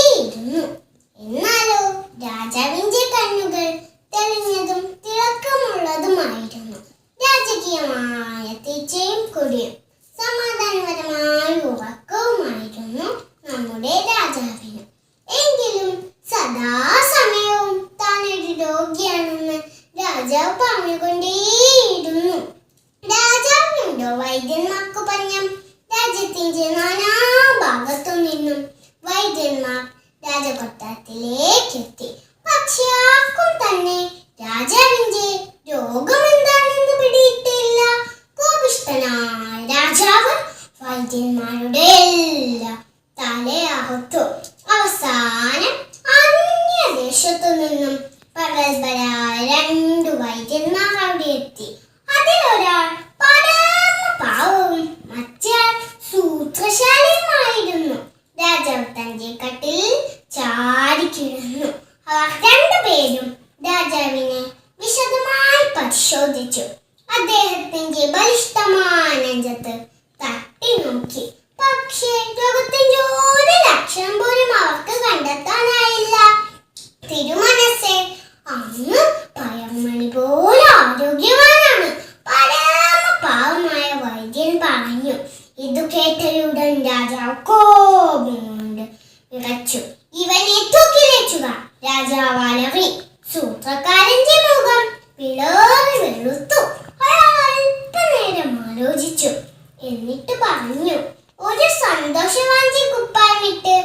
കൊണ്ടേയിരുന്നു. എന്നാലോ രാജാവിന്റെ കണ്ണുകൾ തെളിഞ്ഞതും തിളക്കമുള്ളതുമായിരുന്നു. രാജകീയമായ തീച്ചയും കൊടിയും സമാധാനപരമായ ഉറക്കവുമായിരുന്നു നമ്മുടെ രാജാവിന്. എങ്കിലും സദാസമയവും താൻ ഒരു രോഗിയാണെന്ന് രാജാവ് പറഞ്ഞുകൊണ്ടേയിരുന്നു. രാജാവിനുണ്ടോ വൈദ്യന്മാർക്ക് പഞ്ഞം? രാജ്യത്തിന്റെ നാനാഭാഗത്തു നിന്നും വൈദ്യന്മാർ രാജകൊട്ടാരത്തിലേക്ക് എത്തി. പക്ഷെ ആർക്കും തന്നെ രാജാവിന്റെ രോഗം എന്താണെന്ന് പിടിയിട്ടില്ല. കോപിഷ്ഠനായ രാജാവ് വൈദ്യന്മാരുടെ എല്ലാം തലയറുത്തു. അവസാനം അന്യദേശത്തു നിന്നും പ്രഗത്ഭരായ 2 വൈദ്യന്മാർ അവിടെ എത്തി. അതിലൊരാൾ പാവവും മറ്റേയാൾ സൂത്രശാലിയുമായിരുന്നു. രാജാവ് തന്റെ കട്ടിൽ ചാടിക്കിടന്നു. അവർ 2 പേരും രാജാവിനെ വിശദമായി പരിശോധിച്ചു. അദ്ദേഹത്തിന്റെ ബലിഷ്ഠമായ നെഞ്ചത്ത് തട്ടി നോക്കി. പക്ഷേ രോഗത്തിന്റെ ഒരു ലക്ഷണം പോലും അവർക്ക് കണ്ടെത്താനായില്ല. തിരുമനസ്സേ, അങ്ങ് പഴമണി പോലെ ആരോഗ്യവാനാണ്, പരമപാവമായ വൈദ്യൻ പറഞ്ഞു. ഇത് കേട്ടയുടൻ രാജാവ് കോപം കൊണ്ട് വിറച്ചു. ഇവനെ തൂക്കിലേച്ചുക, രാജാവ് അലറി. സൂത്രക്കാരന്റെ മുഖം പിളറി വെളുത്തു. അയാൾ അല്പനേരം ആലോചിച്ചു. എന്നിട്ട് പറഞ്ഞു, ഒരു സന്തോഷവാഞ്ചി കുപ്പായമിട്ട്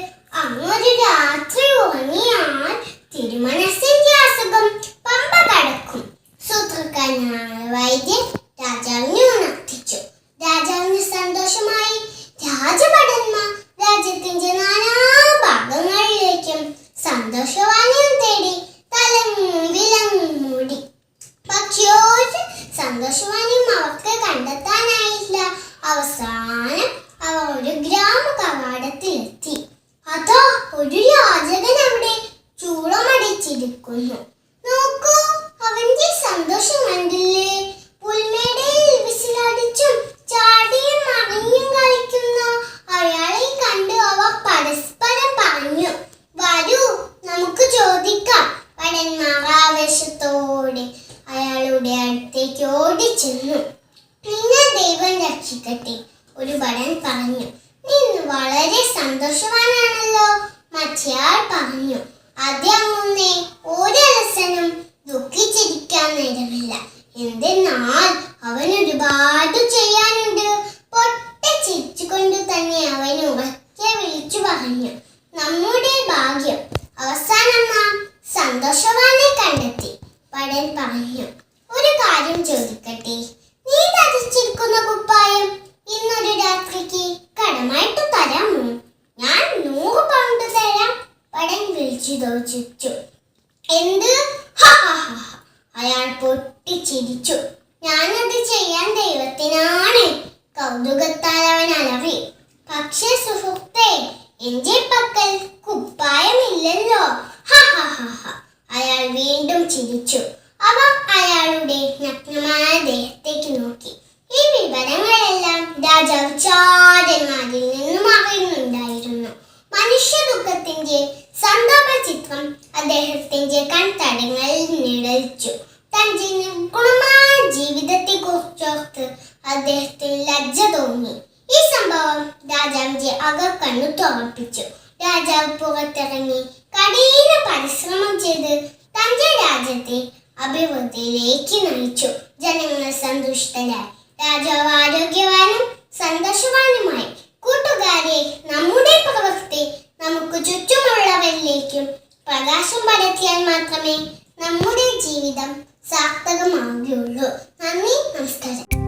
അങ്ങൊരു രാത്രി ഉറങ്ങിയാൽ തിരുമനസ്സിന്റെ അസുഖം പമ്പ കടക്കും. സൂത്രക്കാരനായ വൈദ്യൻ രാജാവിനെ ഉണർത്തിച്ചു. രാജാവിന് സന്തോഷമായി. രാജഭടന്മാർ രാജ്യത്തിന്റെ നാനാഭാഗങ്ങളിലേക്കും സന്തോഷവാനിയെ തേടി തലവിലങ്ങൂടി. പക്ഷേ ഒരു സന്തോഷവാനിയും അവർക്ക് കണ്ടെത്താനായില്ല. അവസാനം അവർ ഒരു ഗ്രാമ കവാടത്തിലെത്തി. അതോ ഒരു യാചകൻ അവിടെ ചൂളമടിച്ചിരിക്കുന്നു. നോക്കൂ, അവന്റെ സന്തോഷം കണ്ടില്ലേ? പുൽമേടയിൽ വിസിലടിച്ചും ചാടിയും മറിഞ്ഞും കളിക്കുന്ന അയാളെ കണ്ട് അവർ പരസ്പരം പറഞ്ഞു, വരൂ നമുക്ക് ചോദിക്കാം. ഭടന്മാർ ആവേശത്തോടെ അയാളുടെ അടുത്തേക്ക് ഓടിച്ചെന്നു. നിന്നെ ദൈവം രക്ഷിക്കട്ടെ, ഒരു ഭടൻ പറഞ്ഞു. നീ വളരെ സന്തോഷവാനാണല്ലോ, മറ്റേയാൾ പറഞ്ഞു. അതങ്ങുന്നേ, ഒരലസനും ദുഃഖിച്ചിരിക്കാൻ നേരമില്ല. എന്തെന്നാൽ അവന് ഒരുപാട് ചെയ്യാനുണ്ട്. പൊട്ടിച്ചിരിച്ചുകൊണ്ട് തന്നെ അവൻ ഉറക്കെ വിളിച്ചു പറഞ്ഞു, നമ്മുടെ ഭാഗ്യം, അവസാനം നാം സന്തോഷവാനെ കണ്ടെത്തി. ഭടൻ പറഞ്ഞു, ഒരു കാര്യം ചോദിക്കട്ടെ, നീ ധരിച്ചിരിക്കുന്ന കുപ്പായം ഇന്നൊരു രാത്രിക്ക് കടമായിട്ട് തരാമോ? ഞാൻ 100 പൗണ്ട് തരാം, ഭടൻ വിളിച്ചു ചോദിച്ചു. എന്ത്? അയാൾ പൊട്ടിച്ചിരിച്ചു. ഞാനത് ചെയ്യാൻ ദൈവത്തിനാണ്, കൗതുകത്താൽ അവൻ അലറി. പക്ഷേ സുഹൃത്തേ, എന്റെ പക്കൽ കുപ്പായമില്ലല്ലോ. അയാൾ വീണ്ടും ചിരിച്ചു. അവർ അയാളുടെ നഗ്നമായ ദേഹത്തേക്ക് നോക്കി. ഈ വിവരങ്ങളെല്ലാം രാജാവ് ചാരന്മാരിൽ നിന്നും അറിയുന്നുണ്ടായിരുന്നു. മനുഷ്യ ദുഃഖത്തിന്റെ സന്താപ ചിത്രം അദ്ദേഹത്തിന്റെ കൺതടങ്ങളിൽ നിഴലിച്ചു. തന്റെ നിർഗുണമായ ജീവിതത്തെ കുറിച്ചോർത്ത് അദ്ദേഹത്തിന് ലജ്ജ തോന്നി. ഈ സംഭവം രാജാവിന്റെ അകക്കണ്ണു തുറപ്പിച്ചു. രാജാവ് പുറത്തിറങ്ങി കഠിന പരിശ്രമം ചെയ്ത് തന്റെ രാജ്യത്തെ അഭിവൃദ്ധിയിലേക്ക് നയിച്ചു. ജനങ്ങൾ സന്തുഷ്ടരായി. രാജാവ് ആരോഗ്യവാനും സന്തോഷവാനുമായി. കൂട്ടുകാരെ, നമ്മുടെ പ്രവൃത്തി നമുക്ക് ചുറ്റുമുള്ളവരിലേക്കും പ്രകാശം പരത്തിയാൽ മാത്രമേ നമ്മുടെ ജീവിതം സാർത്ഥകമാവുകയുള്ളൂ. നന്ദി, നമസ്കാരം.